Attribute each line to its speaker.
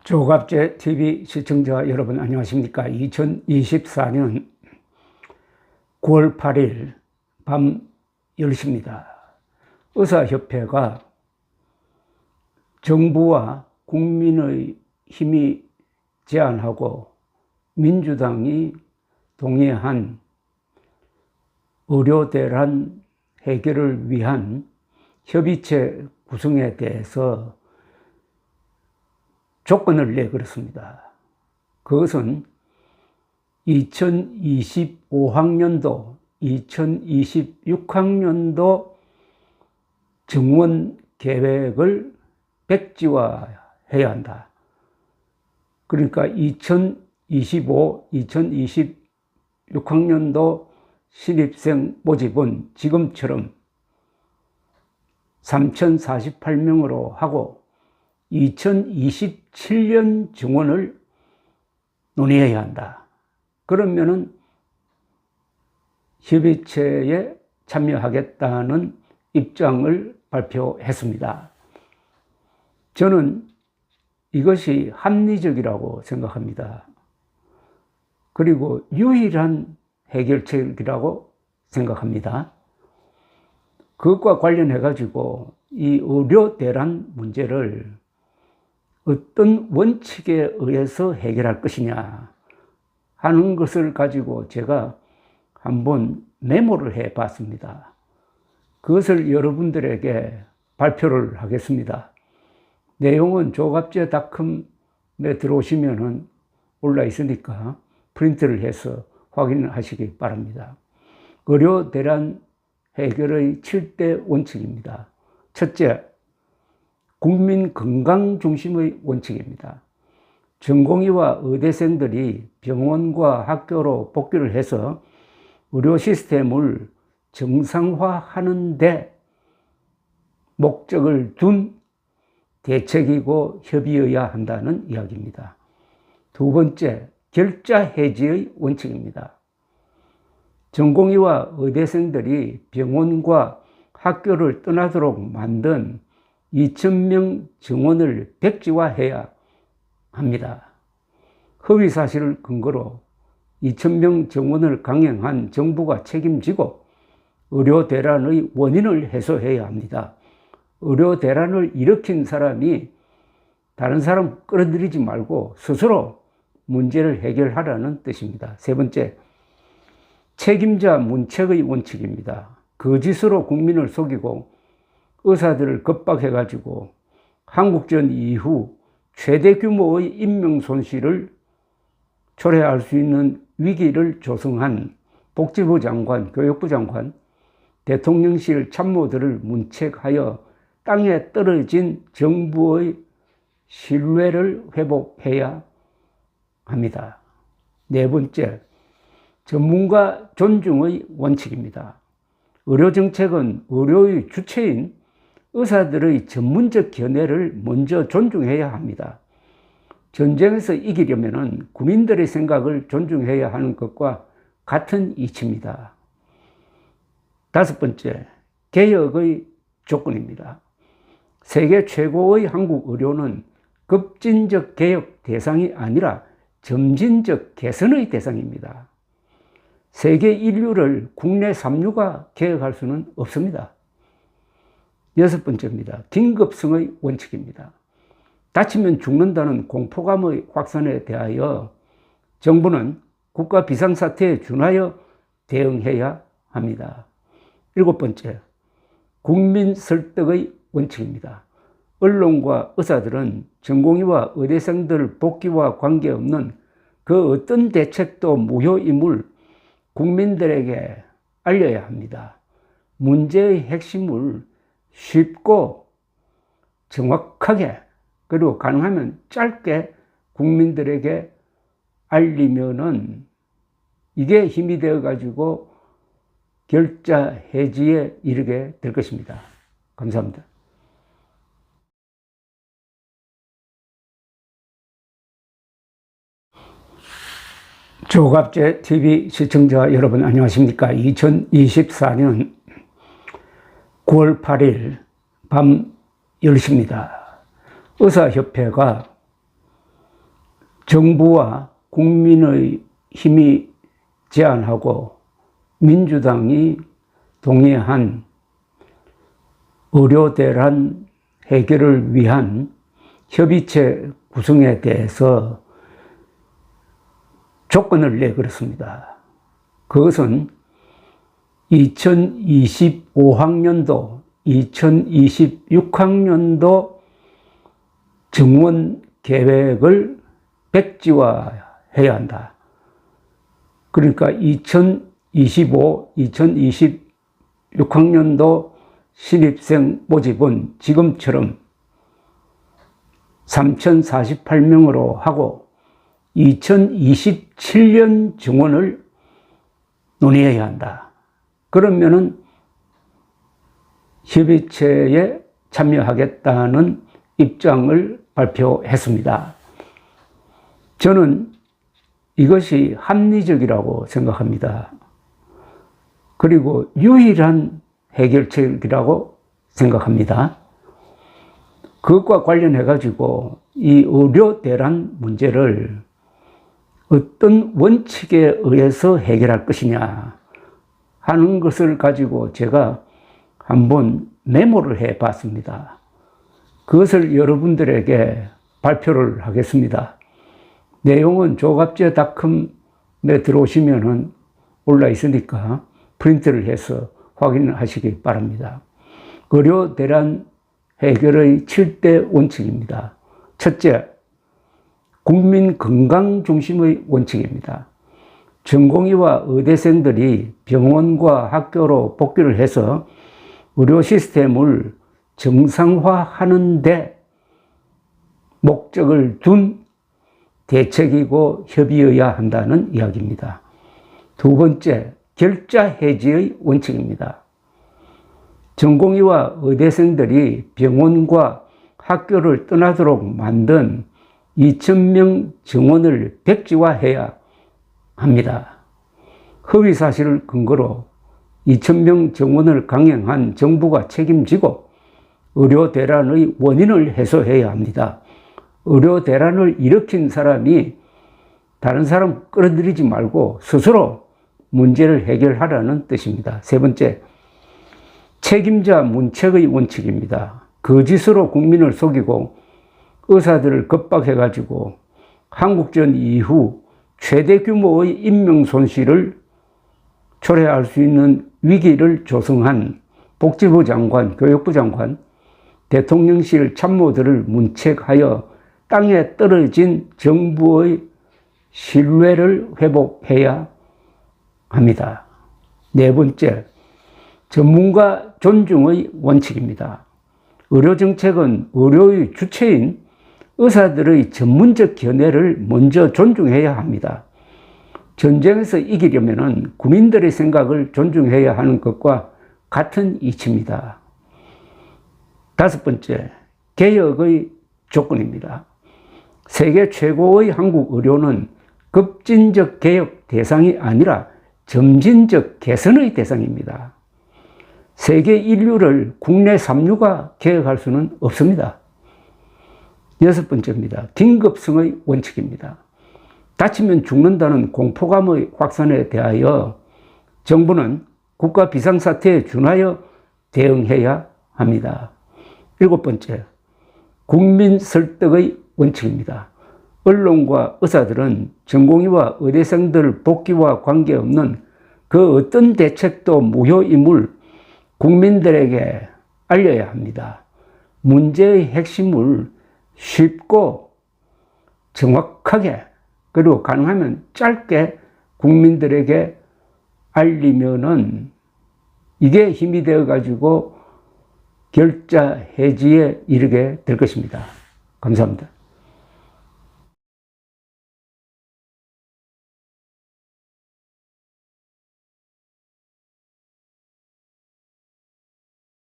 Speaker 1: 조갑제 TV 시청자 여러분 안녕하십니까? 2024년 9월 8일 밤 10시입니다. 의사협회가 정부와 국민의 힘이 제안하고 민주당이 동의한 의료 대란 해결을 위한 협의체 구성에 대해서 조건을 내걸었습니다. 그것은 2025학년도, 2026학년도 정원 계획을 백지화해야 한다. 그러니까 2025, 2026학년도 신입생 모집은 지금처럼 3,048명으로 하고 2027년 정원을 논의해야 한다. 그러면은 협의체에 참여하겠다는 입장을 발표했습니다. 저는 이것이 합리적이라고 생각합니다. 그리고 유일한 해결책이라고 생각합니다. 그것과 관련해 가지고 이 의료 대란 문제를 어떤 원칙에 의해서 해결할 것이냐 하는 것을 가지고 제가 한번 메모를 해 봤습니다. 그것을 여러분들에게 발표를 하겠습니다. 내용은 조갑제닷컴에 들어오시면은 올라 있으니까 프린트를 해서 확인하시기 바랍니다. 의료 대란 해결의 7대 원칙입니다. 첫째, 국민 건강 중심의 원칙입니다. 전공의와 의대생들이 병원과 학교로 복귀를 해서 의료 시스템을 정상화하는 데 목적을 둔 대책이고 협의여야 한다는 이야기입니다. 두 번째, 결자 해지의 원칙입니다. 전공의와 의대생들이 병원과 학교를 떠나도록 만든 2,000명 정원을 백지화해야 합니다. 허위 사실을 근거로 2,000명 정원을 강행한 정부가 책임지고 의료 대란의 원인을 해소해야 합니다. 의료 대란을 일으킨 사람이 다른 사람 끌어들이지 말고 스스로 문제를 해결하라는 뜻입니다. 세 번째, 책임자 문책의 원칙입니다. 거짓으로 국민을 속이고 의사들을 겁박해가지고 한국전 이후 최대 규모의 인명 손실을 초래할 수 있는 위기를 조성한 복지부 장관, 교육부 장관, 대통령실 참모들을 문책하여 땅에 떨어진 정부의 신뢰를 회복해야 합니다. 네 번째, 전문가 존중의 원칙입니다. 의료정책은 의료의 주체인 의사들의 전문적 견해를 먼저 존중해야 합니다. 전쟁에서 이기려면 군인들의 생각을 존중해야 하는 것과 같은 이치입니다. 다섯 번째, 개혁의 조건입니다. 세계 최고의 한국 의료는 급진적 개혁 대상이 아니라 점진적 개선의 대상입니다. 세계 인류를 국내 삼류가 개혁할 수는 없습니다. 여섯 번째입니다. 긴급성의 원칙입니다. 다치면 죽는다는 공포감의 확산에 대하여 정부는 국가 비상사태에 준하여 대응해야 합니다. 일곱 번째, 국민 설득의 원칙입니다. 언론과 의사들은 전공의와 의대생들 복귀와 관계없는 그 어떤 대책도 무효임을 국민들에게 알려야 합니다. 문제의 핵심을 쉽고 정확하게 그리고 가능하면 짧게 국민들에게 알리면은 이게 힘이 되어 가지고 결자 해지에 이르게 될 것입니다. 감사합니다. 조갑제 TV 시청자 여러분 안녕하십니까? 2024년 9월 8일 밤 10시입니다. 의사협회가 정부와 국민의 힘이 제안하고 민주당이 동의한 의료 대란 해결을 위한 협의체 구성에 대해서 조건을 내걸었습니다. 그것은 2025학년도, 2026학년도 정원 계획을 백지화해야 한다. 그러니까 2025, 2026학년도 신입생 모집은 지금처럼 3,048명으로 하고 2027년 정원을 논의해야 한다. 그러면은 협의체에 참여하겠다는 입장을 발표했습니다. 저는 이것이 합리적이라고 생각합니다. 그리고 유일한 해결책이라고 생각합니다. 그것과 관련해 가지고 이 의료 대란 문제를 어떤 원칙에 의해서 해결할 것이냐 하는 것을 가지고 제가 한번 메모를 해 봤습니다. 그것을 여러분들에게 발표를 하겠습니다. 내용은 조갑제닷컴에 들어오시면은 올라 있으니까 프린트를 해서 확인하시기 바랍니다. 의료 대란 해결의 7대 원칙입니다. 첫째, 국민 건강 중심의 원칙입니다. 전공의와 의대생들이 병원과 학교로 복귀를 해서 의료 시스템을 정상화하는 데 목적을 둔 대책이고 협의여야 한다는 이야기입니다. 두 번째, 결자 해지의 원칙입니다. 전공의와 의대생들이 병원과 학교를 떠나도록 만든 2,000명 정원을 백지화해야 합니다. 허위 사실을 근거로 2,000명 정원을 강행한 정부가 책임지고 의료 대란의 원인을 해소해야 합니다. 의료 대란을 일으킨 사람이 다른 사람 끌어들이지 말고 스스로 문제를 해결하라는 뜻입니다. 세 번째, 책임자 문책의 원칙입니다. 거짓으로 국민을 속이고 의사들을 겁박해가지고 한국전 이후 최대 규모의 인명 손실을 초래할 수 있는 위기를 조성한 복지부 장관, 교육부 장관, 대통령실 참모들을 문책하여 땅에 떨어진 정부의 신뢰를 회복해야 합니다. 네 번째, 전문가 존중의 원칙입니다. 의료정책은 의료의 주체인 의사들의 전문적 견해를 먼저 존중해야 합니다. 전쟁에서 이기려면 국민들의 생각을 존중해야 하는 것과 같은 이치입니다. 다섯 번째, 개혁의 조건입니다. 세계 최고의 한국 의료는 급진적 개혁 대상이 아니라 점진적 개선의 대상입니다. 세계 인류를 국내 삼류가 개혁할 수는 없습니다. 여섯 번째입니다. 긴급성의 원칙입니다. 다치면 죽는다는 공포감의 확산에 대하여 정부는 국가 비상사태에 준하여 대응해야 합니다. 일곱 번째, 국민 설득의 원칙입니다. 언론과 의사들은 전공의와 의대생들 복귀와 관계없는 그 어떤 대책도 무효임을 국민들에게 알려야 합니다. 문제의 핵심을 쉽고 정확하게 그리고 가능하면 짧게 국민들에게 알리면은 이게 힘이 되어 가지고 결자 해지에 이르게 될 것입니다. 감사합니다.